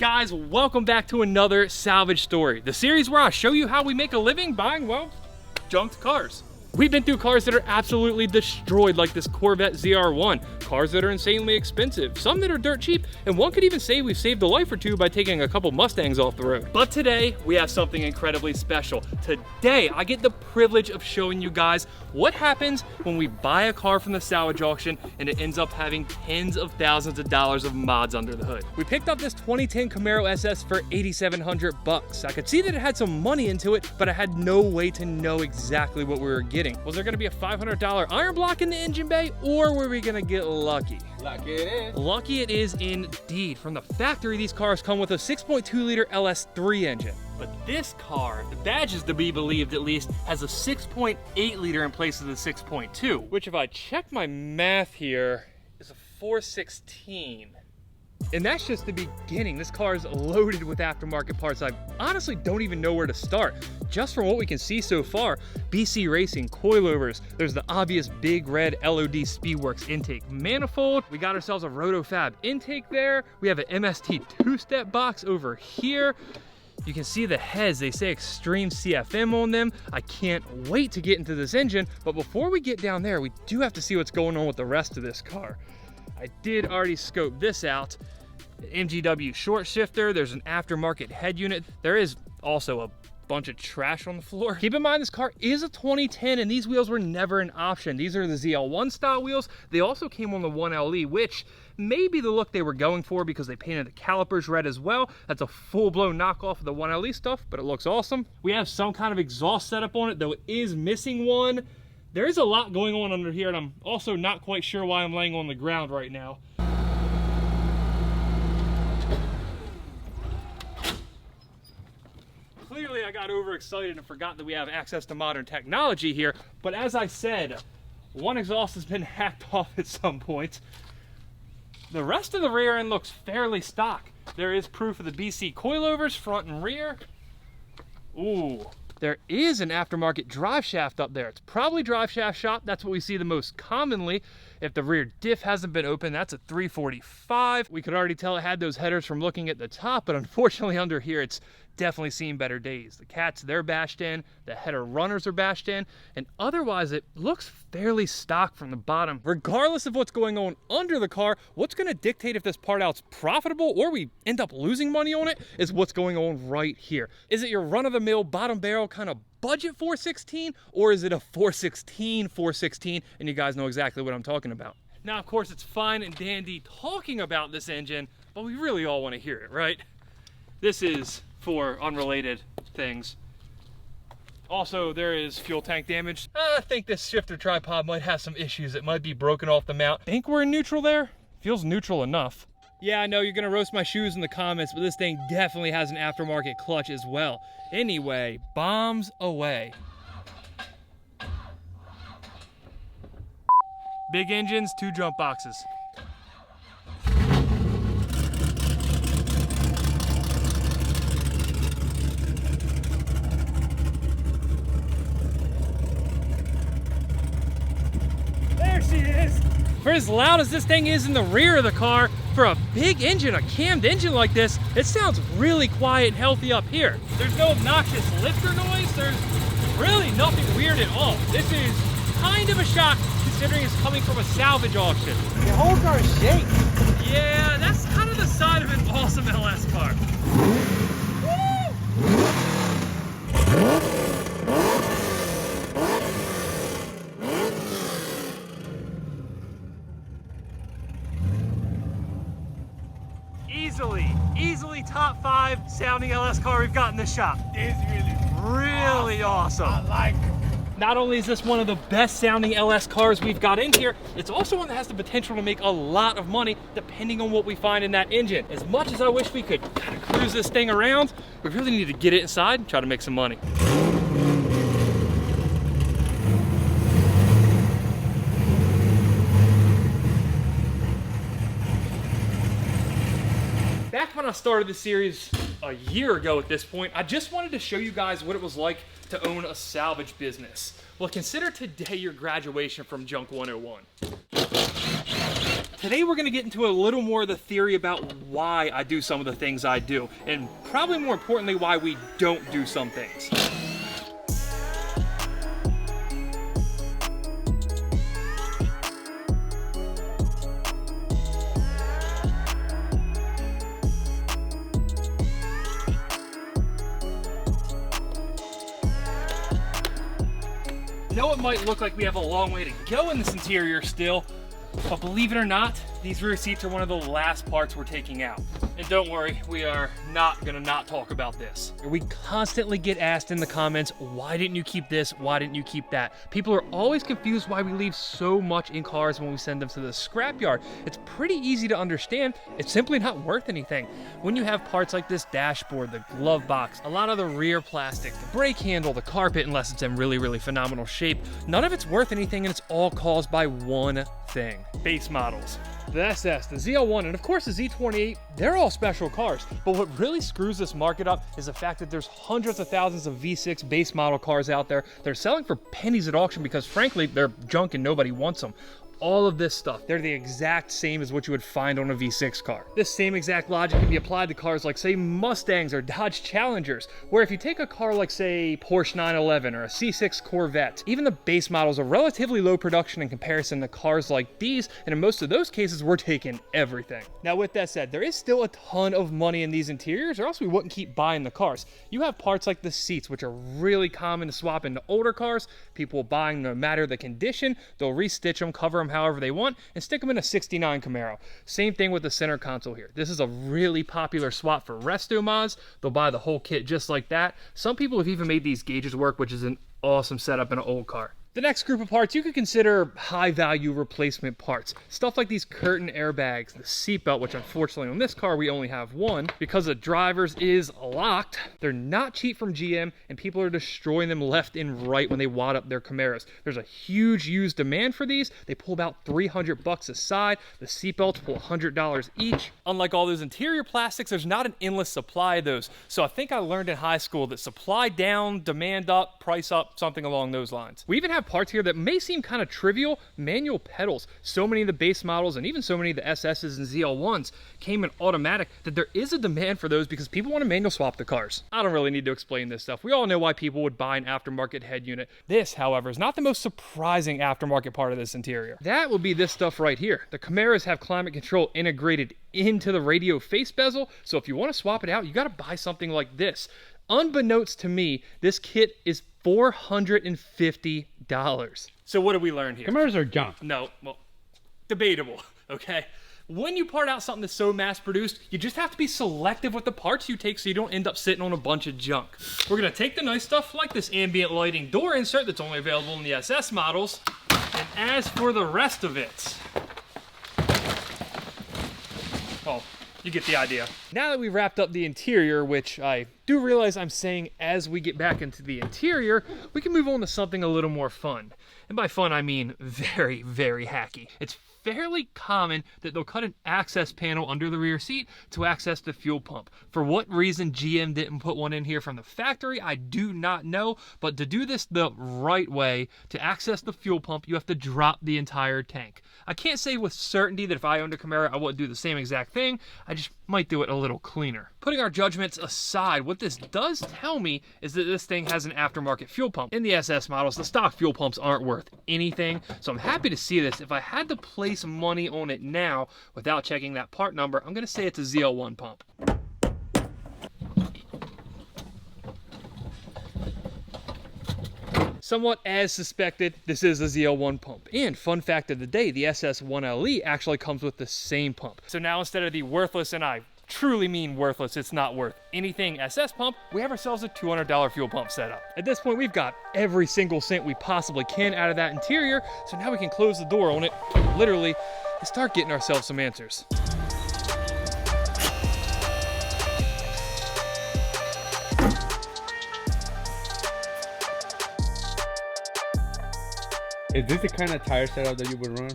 Guys, welcome back to another salvage story, the series where I show you how we make a living buying, well, junked cars. We've been through cars that are absolutely destroyed, like this Corvette ZR1, cars that are insanely expensive, some that are dirt cheap, and one could even say we've saved a life or two by taking a couple Mustangs off the road. But today, we have something incredibly special. Today, I get the privilege of showing you guys what happens when we buy a car from the salvage auction and it ends up having tens of thousands of dollars of mods under the hood. We picked up this 2010 Camaro SS for $8,700. I could see that it had some money into it, but I had no way to know exactly what we were getting. Was there gonna be a $500 iron block in the engine bay, or were we gonna get lucky? Lucky it is. Lucky it is indeed. From the factory, these cars come with a 6.2 liter LS3 engine. But this car, the badge is to be believed at least, has a 6.8 liter in place of the 6.2, which if I check my math here, is a 416. And that's just the beginning. This car is loaded with aftermarket parts. I honestly don't even know where to start. Just from what we can see so far, BC Racing, coilovers, there's the obvious big red LOD Speedworks intake manifold. We got ourselves a RotoFab intake there. We have an MST two-step box over here. You can see the heads, they say Extreme CFM on them. I can't wait to get into this engine, but before we get down there, we do have to see what's going on with the rest of this car. I did already scope this out. The MGW short shifter, there's an aftermarket head unit. There is also a bunch of trash on the floor. Keep in mind this car is a 2010 and these wheels were never an option. These are the ZL1 style wheels. They also came on the 1LE, which may be the look they were going for because they painted the calipers red as well. That's a full-blown knockoff of the 1LE stuff, but it looks awesome. We have some kind of exhaust setup on it, though it is missing one. There is a lot going on under here, and I'm also not quite sure why I'm laying on the ground right now. Clearly, I got overexcited and forgot that we have access to modern technology here, but as I said, one exhaust has been hacked off at some point. The rest of the rear end looks fairly stock. There is proof of the BC coilovers, front and rear. Ooh. There is an aftermarket drive shaft up there. It's probably drive shaft shop. That's what we see the most commonly. If the rear diff hasn't been open, that's a 345. We could already tell it had those headers from looking at the top, but unfortunately under here, it's definitely seen better days. The cats, they're bashed in, the header runners are bashed in, and otherwise it looks fairly stock from the bottom. Regardless of what's going on under the car, what's gonna dictate if this part out's profitable or we end up losing money on it is what's going on right here. Is it your run-of-the-mill bottom barrel kind of budget 416, or is it a 416 and you guys know exactly what I'm talking about? Now, of course, it's fine and dandy talking about this engine, but we really all want to hear it, right? This is for unrelated things. Also, there is fuel tank damage. I think this shifter tripod might have some issues. It might be broken off the mount. Think we're in neutral there? Feels neutral enough. Yeah, I know you're gonna roast my shoes in the comments, but this thing definitely has an aftermarket clutch as well. Anyway, bombs away. Big engines, 2 jump boxes. There she is. For as loud as this thing is in the rear of the car, for a big engine, a cammed engine like this, it sounds really quiet and healthy up here. There's no obnoxious lifter noise. There's really nothing weird at all. This is kind of a shock considering it's coming from a salvage auction. The whole car shakes. Yeah, that's kind of the sign of an awesome LS car. Easily top 5 sounding LS car we've got in the shop. It's really awesome. I like it. Not only is this one of the best sounding LS cars we've got in here, it's also one that has the potential to make a lot of money depending on what we find in that engine. As much as I wish we could kind of cruise this thing around, we really need to get it inside and try to make some money. Back when I started this series a year ago at this point, I just wanted to show you guys what it was like to own a salvage business. Well, consider today your graduation from Junk 101. Today we're gonna get into a little more of the theory about why I do some of the things I do, and probably more importantly, why we don't do some things. I know it might look like we have a long way to go in this interior still, but believe it or not, these rear seats are one of the last parts we're taking out. And don't worry, we are not gonna not talk about this. We constantly get asked in the comments, why didn't you keep this? Why didn't you keep that? People are always confused why we leave so much in cars when we send them to the scrapyard. It's pretty easy to understand. It's simply not worth anything. When you have parts like this dashboard, the glove box, a lot of the rear plastic, the brake handle, the carpet, unless it's in really, really phenomenal shape, none of it's worth anything, and it's all caused by one thing: base models. The SS, the ZL1, and of course the Z28, they're all special cars. But what really screws this market up is the fact that there's hundreds of thousands of V6 base model cars out there. They're selling for pennies at auction because frankly, they're junk and nobody wants them. All of this stuff, they're the exact same as what you would find on a V6 car. This same exact logic can be applied to cars like, say, Mustangs or Dodge Challengers, where if you take a car like, say, Porsche 911 or a C6 Corvette, even the base models are relatively low production in comparison to cars like these, and in most of those cases, we're taking everything. Now, with that said, there is still a ton of money in these interiors, or else we wouldn't keep buying the cars. You have parts like the seats, which are really common to swap into older cars. People buying, no matter the condition, they'll restitch them, cover them however they want, and stick them in a 69 Camaro. Same thing with the center console here. This is a really popular swap for resto mods. They'll buy the whole kit just like that. Some people have even made these gauges work, which is an awesome setup in an old car. The next group of parts you could consider high value replacement parts. Stuff like these curtain airbags, the seatbelt, which unfortunately on this car we only have one because the driver's is locked. They're not cheap from GM, and people are destroying them left and right when they wad up their Camaros. There's a huge used demand for these. They pull about $300 a side. The seatbelts pull $100 each. Unlike all those interior plastics, there's not an endless supply of those. So I think I learned in high school that supply down, demand up, price up, something along those lines. We even have parts here that may seem kind of trivial. Manual pedals. So many of the base models and even so many of the SSs and ZL1s came in automatic that there is a demand for those because people want to manual swap the cars. I don't really need to explain this stuff. We all know why people would buy an aftermarket head unit. This, however, is not the most surprising aftermarket part of this interior. That would be this stuff right here. The Camaros have climate control integrated into the radio face bezel, so if you want to swap it out, you got to buy something like this. Unbeknownst to me, this kit is $450. So what did we learn here? Camaros are junk. No, well, debatable, okay? When you part out something that's so mass-produced, you just have to be selective with the parts you take so you don't end up sitting on a bunch of junk. We're gonna take the nice stuff like this ambient lighting door insert that's only available in the SS models, and as for the rest of it, well, you get the idea. Now that we've wrapped up the interior, which I do realize I'm saying as we get back into the interior, we can move on to something a little more fun. And by fun, I mean very, very hacky. It's fairly common that they'll cut an access panel under the rear seat to access the fuel pump. For what reason GM didn't put one in here from the factory, I do not know, but to do this the right way, to access the fuel pump, you have to drop the entire tank. I can't say with certainty that if I owned a Camaro, I wouldn't do the same exact thing. I just might do it a little cleaner. Putting our judgments aside, what this does tell me is that this thing has an aftermarket fuel pump. In the SS models, the stock fuel pumps aren't worth anything, so I'm happy to see this. If I had to place money on it now without checking that part number, I'm gonna say it's a ZL1 pump. Somewhat as suspected, this is a ZL1 pump. And fun fact of the day, the SS1LE actually comes with the same pump. So now instead of the worthless, and I truly mean worthless, it's not worth anything SS pump, we have ourselves a $200 fuel pump set up. At this point, we've got every single cent we possibly can out of that interior, so now we can close the door on it, literally, and start getting ourselves some answers. Is this the kind of tire setup that you would run?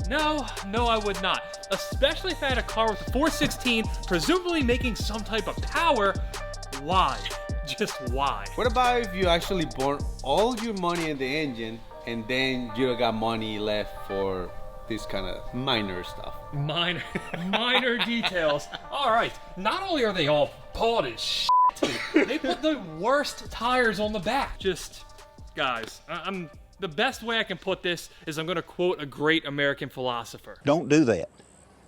No, I would not. Especially if I had a car with a 416, presumably making some type of power. Why? Just why? What about if you actually bought all your money in the engine and then you don't got money left for this kind of minor stuff. Minor details. All right. Not only are they all bald as shit, they put the worst tires on the back. Just, guys, the best way I can put this is I'm going to quote a great American philosopher. Don't do that.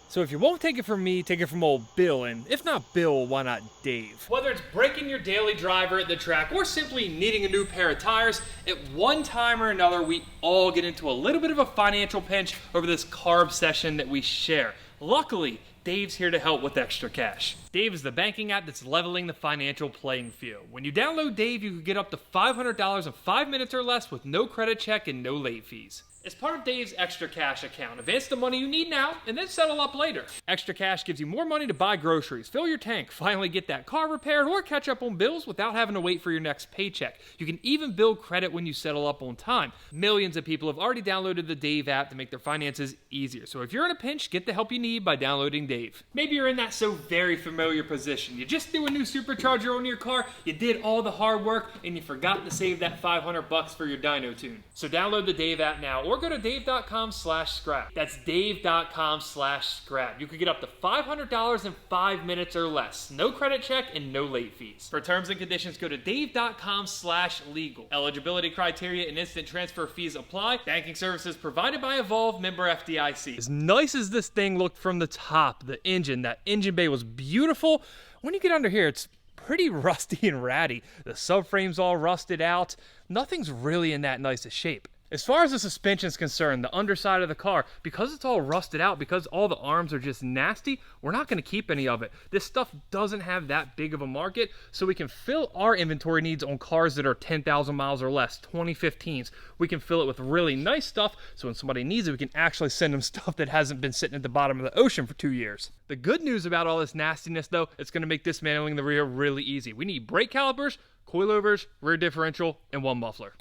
So if you won't take it from me, take it from old Bill, and if not Bill, why not Dave? Whether it's breaking your daily driver at the track or simply needing a new pair of tires, at one time or another, we all get into a little bit of a financial pinch over this car obsession that we share. Luckily, Dave's here to help with extra cash. Dave is the banking app that's leveling the financial playing field. When you download Dave, you can get up to $500 in 5 minutes or less with no credit check and no late fees. As part of Dave's Extra Cash account, advance the money you need now and then settle up later. Extra Cash gives you more money to buy groceries, fill your tank, finally get that car repaired, or catch up on bills without having to wait for your next paycheck. You can even build credit when you settle up on time. Millions of people have already downloaded the Dave app to make their finances easier. So if you're in a pinch, get the help you need by downloading Dave. Maybe you're in that so very familiar position. You just threw a new supercharger on your car, you did all the hard work, and you forgot to save that $500 for your dyno tune. So download the Dave app now, or go to dave.com/scrap. That's dave.com/scrap. You could get up to $500 in 5 minutes or less. No credit check and no late fees. For terms and conditions, go to dave.com/legal. Eligibility criteria and instant transfer fees apply. Banking services provided by Evolve, member FDIC. As nice as this thing looked from the top, that engine bay was beautiful. When you get under here, it's pretty rusty and ratty. The subframe's all rusted out. Nothing's really in that nice a shape. As far as the suspension's concerned, the underside of the car, because it's all rusted out, because all the arms are just nasty, we're not going to keep any of it. This stuff doesn't have that big of a market, so we can fill our inventory needs on cars that are 10,000 miles or less, 2015s. We can fill it with really nice stuff, so when somebody needs it, we can actually send them stuff that hasn't been sitting at the bottom of the ocean for 2 years. The good news about all this nastiness, though, it's going to make dismantling the rear really easy. We need brake calipers, coilovers, rear differential, and one muffler.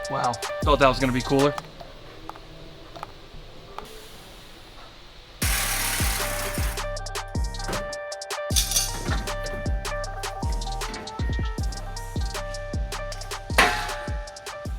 Wow, thought that was gonna be cooler.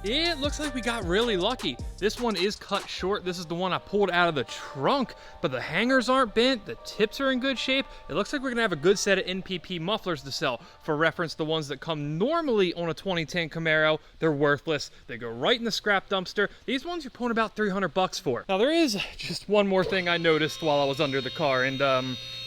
It looks like we got really lucky. This one is cut short. This is the one I pulled out of the trunk, but the hangers aren't bent. The tips are in good shape. It looks like we're gonna have a good set of NPP mufflers to sell. For reference, the ones that come normally on a 2010 Camaro, they're worthless. They go right in the scrap dumpster. These ones you're pulling about $300 for. Now there is just one more thing I noticed while I was under the car, and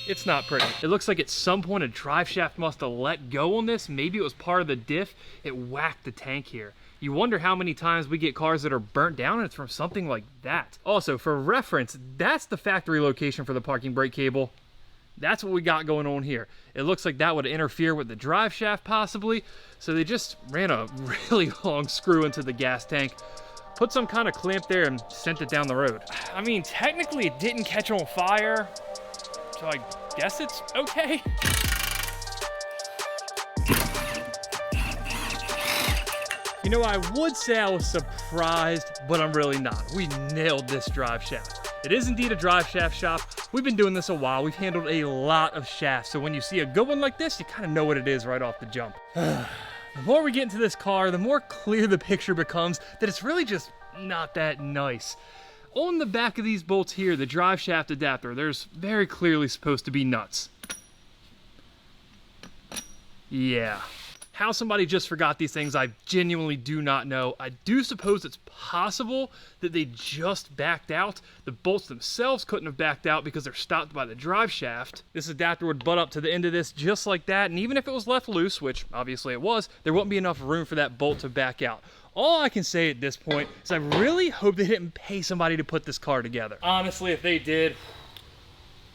it's not pretty. It looks like at some point a drive shaft must have let go on this. Maybe it was part of the diff. It whacked the tank here. You wonder how many times we get cars that are burnt down and it's from something like that. Also, for reference, that's the factory location for the parking brake cable. That's what we got going on here. It looks like that would interfere with the drive shaft possibly, so they just ran a really long screw into the gas tank, put some kind of clamp there and sent it down the road. I mean, technically it didn't catch on fire, so I guess it's okay. You know, I would say I was surprised, but I'm really not. We nailed this drive shaft. It is indeed a drive shaft shop. We've been doing this a while. We've handled a lot of shafts, so when you see a good one like this, you kind of know what it is right off the jump. The more we get into this car, the more clear the picture becomes that it's really just not that nice. On the back of these bolts here, the drive shaft adapter, there's very clearly supposed to be nuts. Yeah. How somebody just forgot these things, I genuinely do not know. I do suppose it's possible that they just backed out. The bolts themselves couldn't have backed out because they're stopped by the drive shaft. This adapter would butt up to the end of this just like that, and even if it was left loose, which obviously it was, there wouldn't be enough room for that bolt to back out. All I can say at this point is I really hope they didn't pay somebody to put this car together. Honestly, if they did,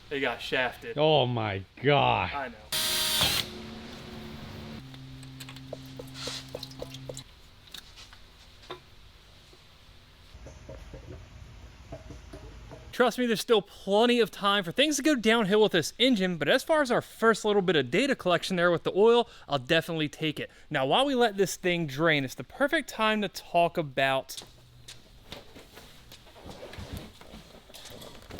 they got shafted. Oh my God. I know. Trust me, there's still plenty of time for things to go downhill with this engine, but as far as our first little bit of data collection there with the oil, I'll definitely take it. Now, while we let this thing drain, it's the perfect time to talk about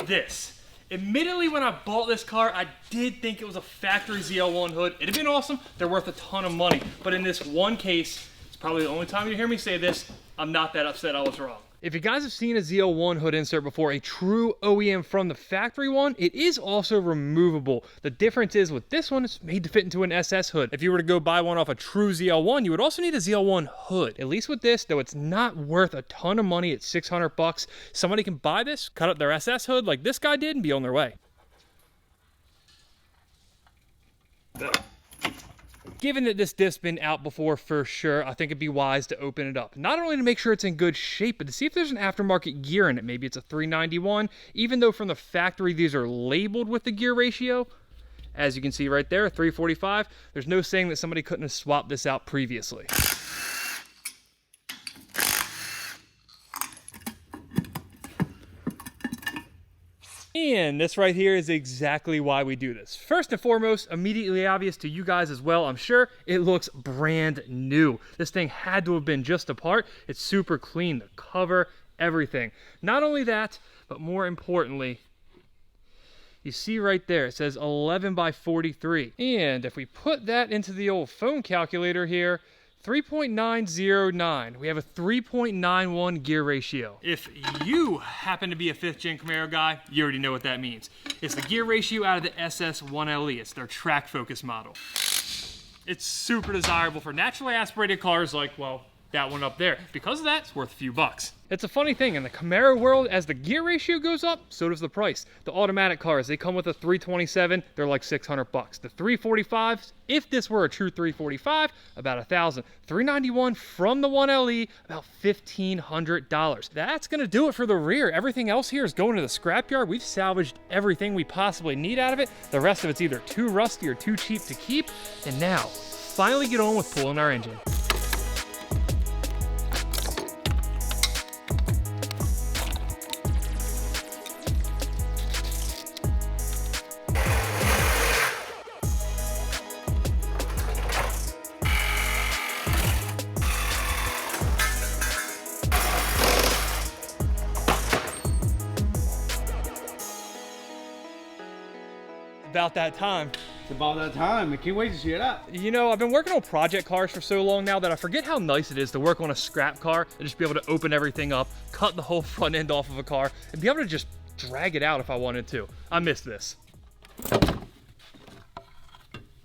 this. Admittedly, when I bought this car, I did think it was a factory ZL1 hood. It'd have been awesome. They're worth a ton of money. But in this one case, it's probably the only time you hear me say this, I'm not that upset I was wrong. If you guys have seen a ZL1 hood insert before, a true OEM from the factory one, it is also removable. The difference is with this one, it's made to fit into an SS hood. If you were to go buy one off a true ZL1, you would also need a ZL1 hood. At least with this, though it's not worth a ton of money at 600 bucks, somebody can buy this, cut up their SS hood like this guy did, and be on their way. Given that this disc's been out before for sure, I think it'd be wise to open it up. Not only to make sure it's in good shape, but to see if there's an aftermarket gear in it. Maybe it's a 391, even though from the factory these are labeled with the gear ratio. As you can see right there, 345. There's no saying that somebody couldn't have swapped this out previously. And this right here is exactly why we do this. First and foremost, immediately obvious to you guys as well, I'm sure, it looks brand new. This thing had to have been just apart. It's super clean, the cover, everything. Not only that, but more importantly, you see right there, it says 11 by 43. And if we put that into the old phone calculator here, 3.909. We have a 3.91 gear ratio. If you happen to be a 5th gen Camaro guy, you already know what that means. It's the gear ratio out of the SS 1LE. It's their track focus model. It's super desirable for naturally aspirated cars like, well, that one up there. Because of that, it's worth a few bucks. It's a funny thing, in the Camaro world, as the gear ratio goes up, so does the price. The automatic cars, they come with a 327, they're like 600 bucks. The 345s, if this were a true 345, about 1,000. 391 from the 1LE, about $1,500. That's gonna do it for the rear. Everything else here is going to the scrapyard. We've salvaged everything we possibly need out of it. The rest of it's either too rusty or too cheap to keep. And now, finally get on with pulling our engine. About that time. It's about that time. I can't wait to see it up. You know, I've been working on project cars for so long now that I forget how nice it is to work on a scrap car and just be able to open everything up, cut the whole front end off of a car, and be able to just drag it out if I wanted to. I miss this.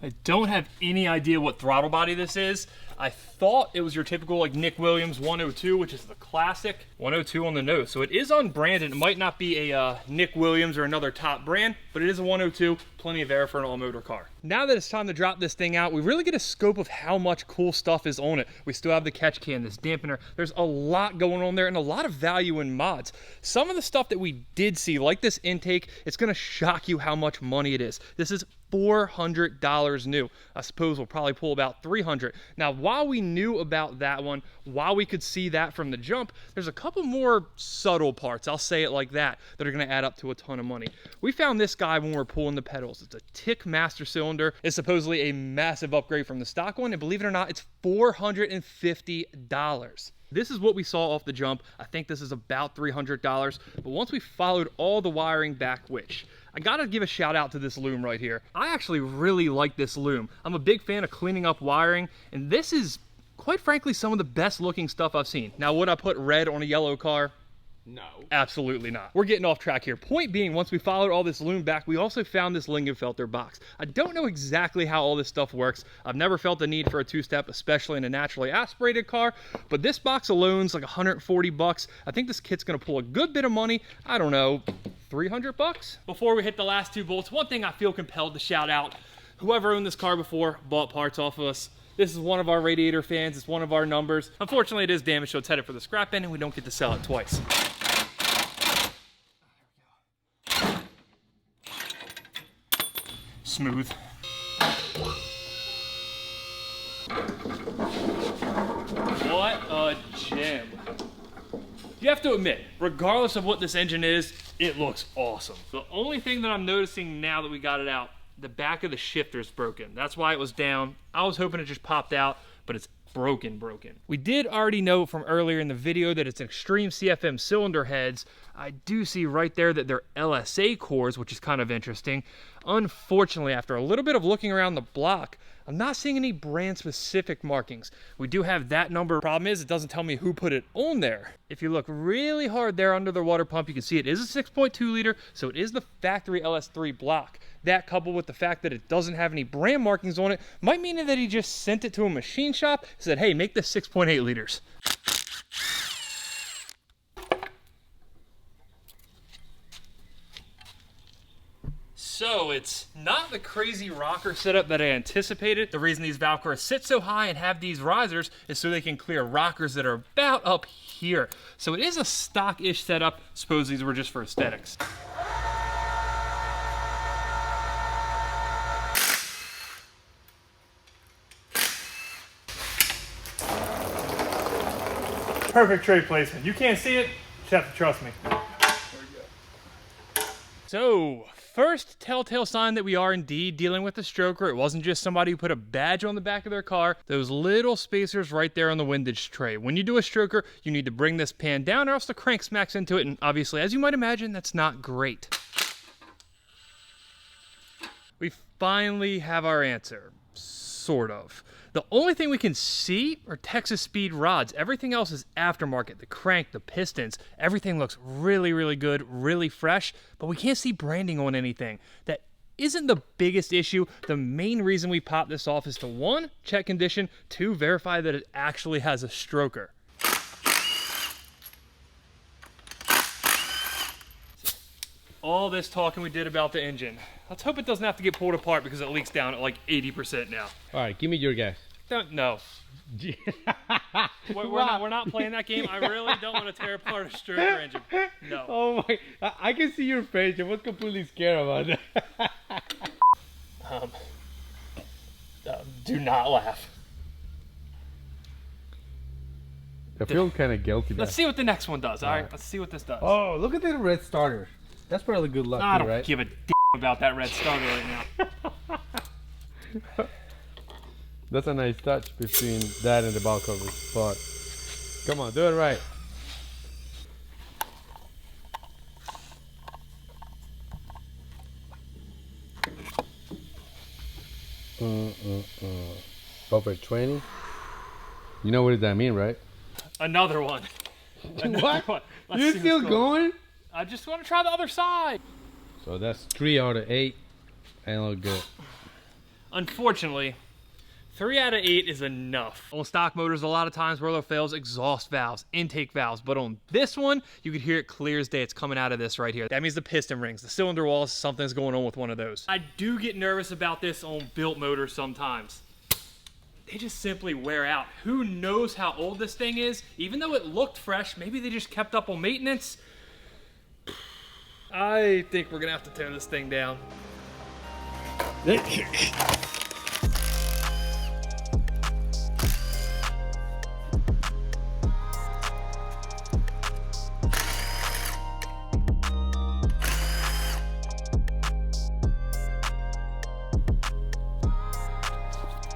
I don't have any idea what throttle body this is. I thought it was your typical like Nick Williams 102, which is the classic 102 on the nose. So it is unbranded. It might not be a Nick Williams or another top brand, but it is a 102, plenty of air for an all-motor car. Now that it's time to drop this thing out, we really get a scope of how much cool stuff is on it. We still have the catch can, this dampener. There's a lot going on there and a lot of value in mods. Some of the stuff that we did see, like this intake, it's gonna shock you how much money it is. This is $400 new. I suppose we'll probably pull about $300. Now, while we knew about that one, while we could see that from the jump, there's a couple more subtle parts, I'll say it like that are gonna add up to a ton of money. We found this guy when we were pulling the pedals. It's a Tick master cylinder. It's supposedly a massive upgrade from the stock one, and believe it or not, it's $450. This is what we saw off the jump. I think this is about $300, but once we followed all the wiring back, which I gotta give a shout out to this loom right here. I actually really like this loom. I'm a big fan of cleaning up wiring, and this is, quite frankly, some of the best looking stuff I've seen. Now, would I put red on a yellow car? No. Absolutely not. We're getting off track here. Point being, once we followed all this loom back, we also found this Lingenfelter box. I don't know exactly how all this stuff works. I've never felt the need for a two-step, especially in a naturally aspirated car, but this box alone is like 140 bucks. I think this kit's gonna pull a good bit of money. I don't know, 300 bucks? Before we hit the last two bolts, one thing I feel compelled to shout out, whoever owned this car before, bought parts off of us. This is one of our radiator fans, it's one of our numbers. Unfortunately, it is damaged, so it's headed for the scrap bin, and we don't get to sell it twice. Smooth. What a gem. You have to admit, regardless of what this engine is, it looks awesome. The only thing that I'm noticing now that we got it out, the back of the shifter's broken. That's why it was down. I was hoping it just popped out, but it's broken. We did already know from earlier in the video that it's extreme CFM cylinder heads. I do see right there that they're LSA cores, which is kind of interesting. Unfortunately, after a little bit of looking around the block, I'm not seeing any brand specific markings. We do have that number. Problem is, it doesn't tell me who put it on there. If you look really hard there under the water pump, you can see it is a 6.2 liter, so it is the factory LS3 block. That, coupled with the fact that it doesn't have any brand markings on it, might mean that he just sent it to a machine shop, said, hey, make this 6.8 liters. So it's not the crazy rocker setup that I anticipated. The reason these valve cores sit so high and have these risers is so they can clear rockers that are about up here. So it is a stock-ish setup. Suppose these were just for aesthetics. Perfect tray placement. You can't see it, just have to trust me. There we go. So, first telltale sign that we are indeed dealing with a stroker. It wasn't just somebody who put a badge on the back of their car. Those little spacers right there on the windage tray. When you do a stroker, you need to bring this pan down or else the crank smacks into it, and obviously, as you might imagine, that's not great. We finally have our answer. Sort of. The only thing we can see are Texas Speed rods. Everything else is aftermarket. The crank, the pistons, everything looks really good, really fresh, but we can't see branding on anything. That isn't the biggest issue. The main reason we popped this off is to 1, check condition, 2, verify that it actually has a stroker. All this talking we did about the engine. Let's hope it doesn't have to get pulled apart because it leaks down at like 80% now. All right, give me your guess. No. we're not playing that game. I really don't want to tear apart a stroker engine. No. Oh my, I can see your face. I was completely scared about that. Do not laugh. I feel kind of guilty. Let's see what the next one does. All right, let's see what this does. Oh, look at the red starter. That's probably good luck, I don't right? give a about that red starter right now. That's a nice touch between that and the ball cover spot. Come on, do it right. Over 20. You know what does that mean, right? Another one. What? One. You're still going? I just want to try the other side. So that's 3 out of 8. And look good. Unfortunately, 3 out of 8 is enough. On stock motors, a lot of times where they'll fails exhaust valves, intake valves, but on this one, you could hear it clear as day. It's coming out of this right here. That means the piston rings, the cylinder walls, something's going on with one of those. I do get nervous about this on built motors sometimes. They just simply wear out. Who knows how old this thing is? Even though it looked fresh, maybe they just kept up on maintenance. I think we're gonna have to tear this thing down.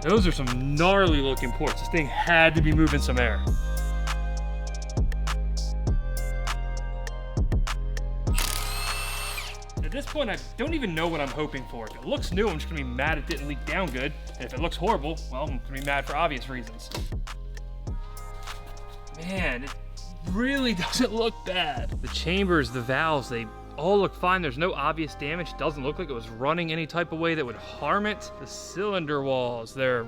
Those are some gnarly looking ports. This thing had to be moving some air. At this point, I don't even know what I'm hoping for. If it looks new, I'm just gonna be mad it didn't leak down good. And if it looks horrible, well, I'm gonna be mad for obvious reasons. Man, it really doesn't look bad. The chambers, the valves, they all look fine. There's no obvious damage. It doesn't look like it was running any type of way that would harm it. The cylinder walls, they're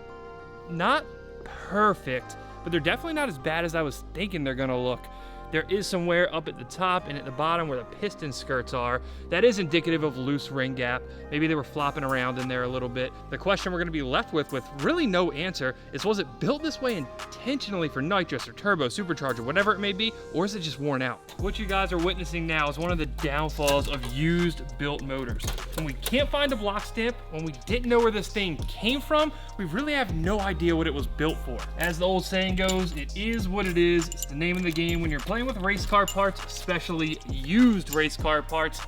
not perfect, but they're definitely not as bad as I was thinking they're gonna look. There is some wear up at the top and at the bottom where the piston skirts are. That is indicative of loose ring gap. Maybe they were flopping around in there a little bit. The question we're gonna be left with really no answer is, was it built this way intentionally for nitrous or turbo, supercharger, whatever it may be, or is it just worn out? What you guys are witnessing now is one of the downfalls of used built motors. When we can't find a block stamp, when we didn't know where this thing came from, we really have no idea what it was built for. As the old saying goes, it is what it is. It's the name of the game when you're playing with race car parts, especially used race car parts.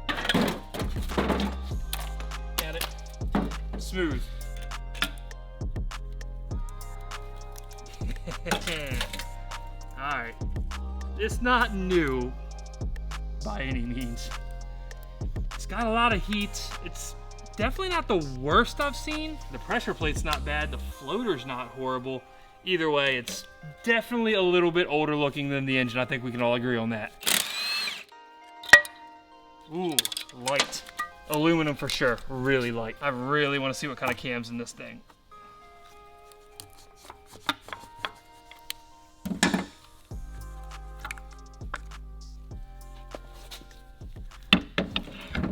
Got it. Smooth. Alright. It's not new by any means. It's got a lot of heat. It's definitely not the worst I've seen. The pressure plate's not bad. The floater's not horrible. Either way, it's definitely a little bit older looking than the engine. I think we can all agree on that. Ooh, light. Aluminum for sure, really light. I really want to see what kind of cam's in this thing.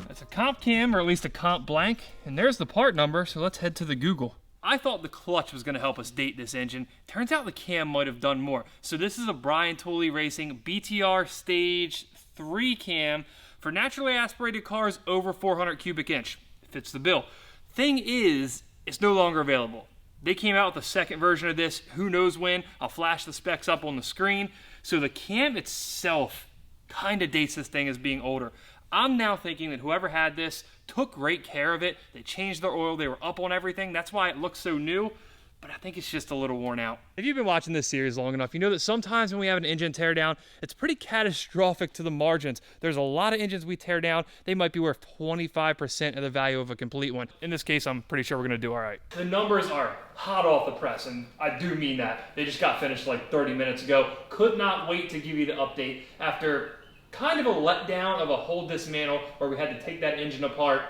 That's a comp cam, or at least a comp blank, and there's the part number, so let's head to the Google. I thought the clutch was going to help us date this engine. Turns out the cam might have done more. So this is a Brian Tooley Racing BTR Stage 3 cam for naturally aspirated cars over 400 cubic inch. It fits the bill. Thing is, it's no longer available. They came out with a second version of this, who knows when. I'll flash the specs up on the screen. So the cam itself kind of dates this thing as being older. I'm now thinking that whoever had this took great care of it. They changed their oil, they were up on everything. That's why it looks so new. But I think it's just a little worn out. If you've been watching this series long enough, you know that sometimes when we have an engine tear down, it's pretty catastrophic to the margins. There's a lot of engines we tear down, they might be worth 25% of the value of a complete one. In this case, I'm pretty sure we're gonna do all right. The numbers are hot off the press, and I do mean that. They just got finished like 30 minutes ago. Could not wait to give you the update after kind of a letdown of a whole dismantle where we had to take that engine apart.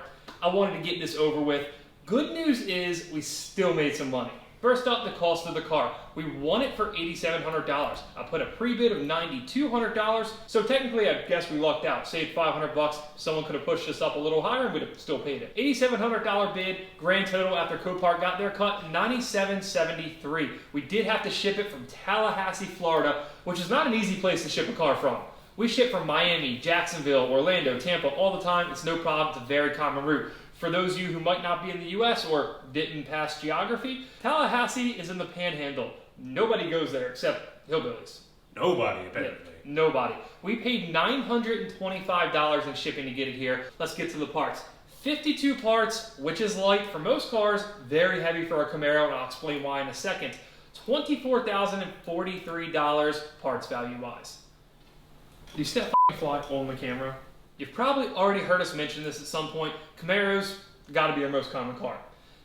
I wanted to get this over with. Good news is we still made some money. First up, the cost of the car. We won it for $8,700. I put a pre-bid of $9,200, so technically I guess we lucked out. Saved 500 bucks. Someone could have pushed this up a little higher and we'd have still paid it. $8,700 bid, grand total after Copart got their cut, $97.73. We did have to ship it from Tallahassee, Florida, which is not an easy place to ship a car from. We ship from Miami, Jacksonville, Orlando, Tampa all the time. It's no problem. It's a very common route. For those of you who might not be in the US or didn't pass geography, Tallahassee is in the Panhandle. Nobody goes there except hillbillies. Nobody, apparently. Yeah, nobody. We paid $925 in shipping to get it here. Let's get to the parts. 52 parts, which is light for most cars, very heavy for a Camaro, and I'll explain why in a second. $24,043 parts value-wise. Do you see that fly on the camera? You've probably already heard us mention this at some point. Camaros gotta be our most common car.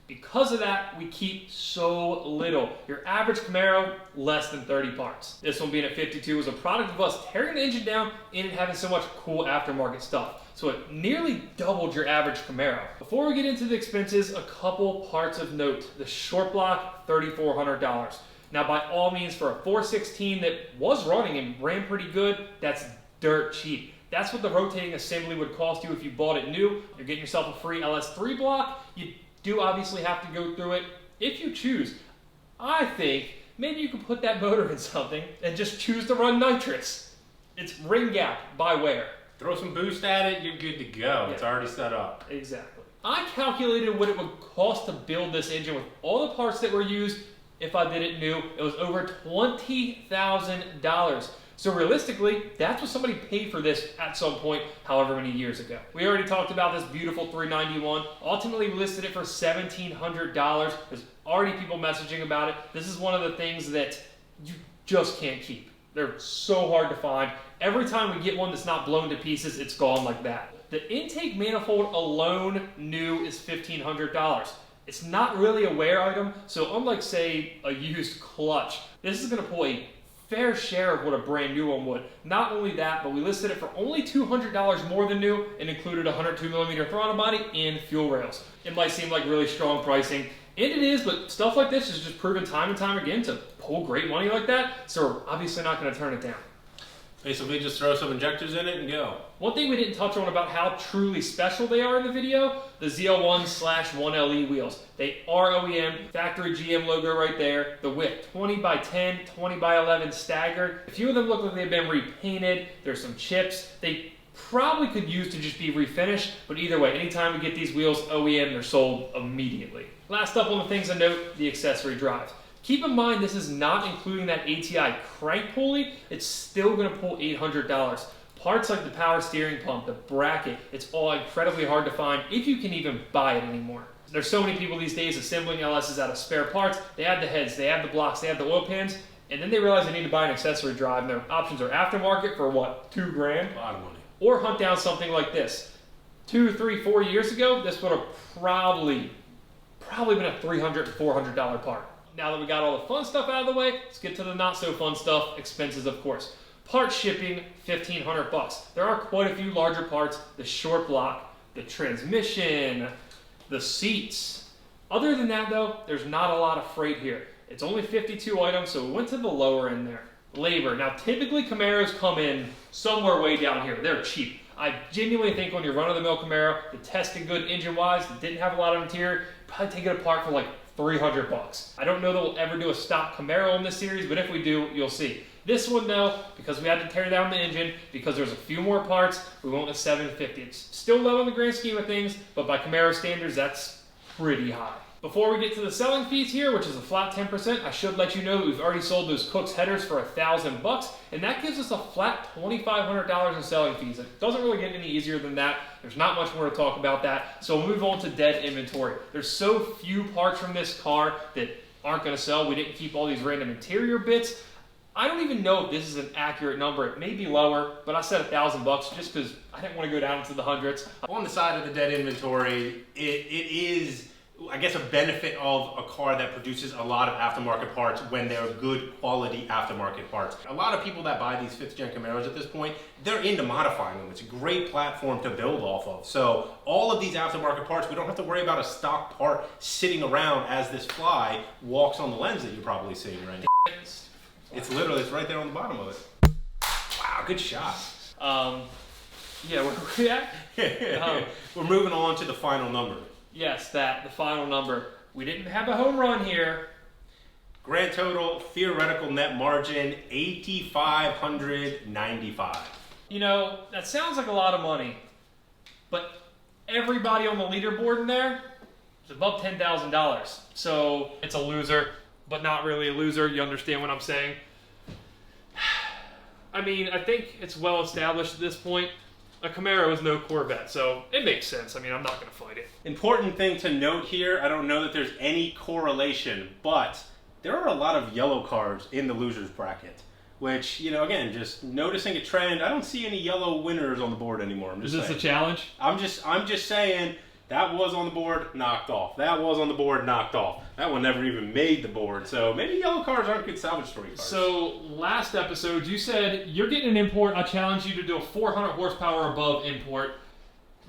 Because of that, we keep so little. Your average Camaro, less than 30 parts. This one being at 52 was a product of us tearing the engine down and it having so much cool aftermarket stuff. So it nearly doubled your average Camaro. Before we get into the expenses, a couple parts of note. The short block, $3,400. Now by all means, for a 416 that was running and ran pretty good, that's dirt cheap. That's what the rotating assembly would cost you if you bought it new. You're getting yourself a free LS3 block. You do obviously have to go through it if you choose. I think maybe you could put that motor in something and just choose to run nitrous. It's ring gap by wear. Throw some boost at it, you're good to go. Yeah. It's already set up. Exactly. I calculated what it would cost to build this engine with all the parts that were used if I did it new. It was over $20,000. So realistically, that's what somebody paid for this at some point, however many years ago. We already talked about this beautiful 391. Ultimately, we listed it for $1,700. There's already people messaging about it. This is one of the things that you just can't keep. They're so hard to find. Every time we get one that's not blown to pieces, it's gone like that. The intake manifold alone new is $1,500. It's not really a wear item, so unlike, say, a used clutch, this is going to pull a fair share of what a brand new one would. Not only that, but we listed it for only $200 more than new and included a 102mm throttle body and fuel rails. It might seem like really strong pricing, and it is, but stuff like this is just proven time and time again to pull great money like that, so we're obviously not going to turn it down. Basically just throw some injectors in it and go. One thing we didn't touch on about how truly special they are in the video, the ZL1/1LE wheels. They are OEM, factory GM logo right there. The width, 20x10, 20x11 staggered. A few of them look like they've been repainted. There's some chips. They probably could use to just be refinished, but either way, anytime we get these wheels OEM, they're sold immediately. Last up on the things to note, the accessory drive. Keep in mind, this is not including that ATI crank pulley. It's still going to pull $800. Parts like the power steering pump, the bracket, it's all incredibly hard to find if you can even buy it anymore. There's so many people these days assembling LSs out of spare parts. They have the heads, they have the blocks, they have the oil pans, and then they realize they need to buy an accessory drive, and their options are aftermarket for what, $2 grand? A lot of money. Or hunt down something like this. 2, 3, 4 years ago, this would have probably been a $300, $400 part. Now that we got all the fun stuff out of the way, let's get to the not so fun stuff, expenses of course. Part shipping, $1,500. There are quite a few larger parts, the short block, the transmission, the seats. Other than that though, there's not a lot of freight here. It's only 52 items, so we went to the lower end there. Labor. Now typically Camaros come in somewhere way down here. They're cheap. I genuinely think when you're run-of-the-mill Camaro, the tested good engine-wise, that didn't have a lot of interior, probably take it apart for like $300. I don't know that we'll ever do a stock Camaro in this series, but if we do, you'll see. This one though, because we had to tear down the engine, because there's a few more parts, we went with $750. It's still low in the grand scheme of things, but by Camaro standards, that's pretty high. Before we get to the selling fees here, which is a flat 10%, I should let you know that we've already sold those Cook's headers for $1,000, and that gives us a flat $2,500 in selling fees. It doesn't really get any easier than that. There's not much more to talk about that, so we'll move on to dead inventory. There's so few parts from this car that aren't going to sell. We didn't keep all these random interior bits. I don't even know if this is an accurate number. It may be lower, but I said $1,000 just because I didn't want to go down into the hundreds. On the side of the dead inventory, it is, I guess, a benefit of a car that produces a lot of aftermarket parts when they're good quality aftermarket parts. A lot of people that buy these 5th gen Camaros at this point, they're into modifying them. It's a great platform to build off of. So all of these aftermarket parts, we don't have to worry about a stock part sitting around as this fly walks on the lens that you're probably seeing right now. It's literally, it's right there on the bottom of it. Wow, good shot. Yeah, where are we at? We're moving on to the final number. Yes, the final number. We didn't have a home run here. Grand total, theoretical net margin, $8,595. You know, that sounds like a lot of money, but everybody on the leaderboard in there is above $10,000. So it's a loser, but not really a loser. You understand what I'm saying? I mean, I think it's well established at this point. A Camaro is no Corvette, so it makes sense. I mean, I'm not going to fight it. Important thing to note here, I don't know that there's any correlation, but there are a lot of yellow cars in the losers bracket, which, you know, again, just noticing a trend. I don't see any yellow winners on the board anymore. Is this a challenge? I'm just saying that was on the board, knocked off. That was on the board, knocked off. That one never even made the board. So maybe yellow cars aren't good salvage story cars. So last episode, you said you're getting an import. I challenge you to do a 400 horsepower above import.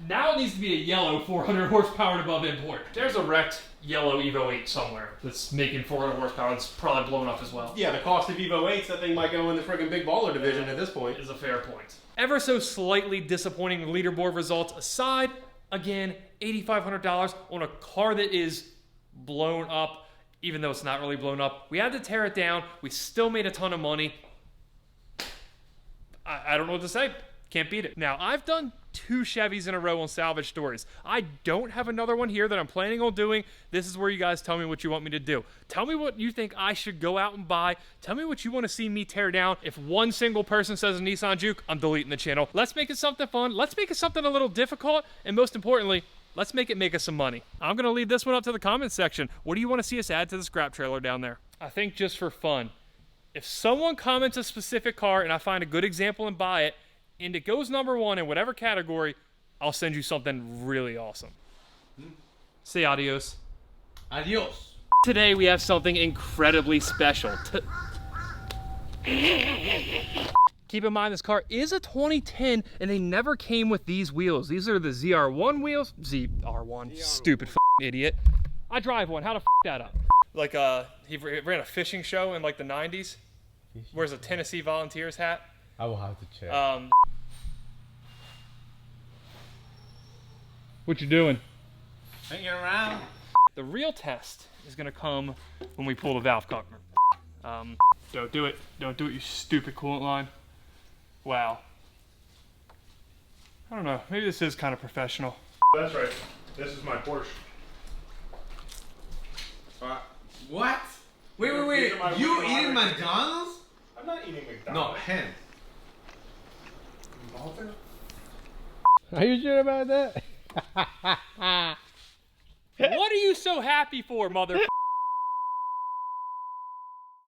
Now it needs to be a yellow 400 horsepower above import. There's a wrecked yellow Evo 8 somewhere that's making 400 horsepower. That's probably blown up as well. Yeah, the cost of Evo 8s, that thing might go in the friggin' big baller division at this point. Is a fair point. Ever so slightly disappointing leaderboard results aside, again, $8,500 on a car that is blown up, even though it's not really blown up. We had to tear it down. We still made a ton of money. I don't know what to say. Can't beat it. Now, I've done 2 Chevys in a row on Salvage Stories. I don't have another one here that I'm planning on doing. This is where you guys tell me what you want me to do. Tell me what you think I should go out and buy. Tell me what you want to see me tear down. If one single person says a Nissan Juke, I'm deleting the channel. Let's make it something fun. Let's make it something a little difficult. And most importantly, let's make us some money. I'm going to leave this one up to the comments section. What do you want to see us add to the scrap trailer down there? I think just for fun, if someone comments a specific car and I find a good example and buy it, and it goes #1 in whatever category, I'll send you something really awesome. Say adios. Adios. Today we have something incredibly special. Keep in mind this car is a 2010 and they never came with these wheels. These are the ZR1 wheels. ZR1, stupid idiot. I drive one, how to that up? Like he ran a fishing show in like the 90s. Wears a Tennessee Volunteers hat. I will have to check. What you doing? Hanging around. The real test is gonna come when we pull the valve cover. Don't do it. Don't do it, you stupid coolant line. Wow. I don't know, maybe this is kind of professional. That's right. This is my Porsche. What? Wait. You eating McDonald's? I'm not eating McDonald's. No, ham. Are you sure about that? What are you so happy for, mother?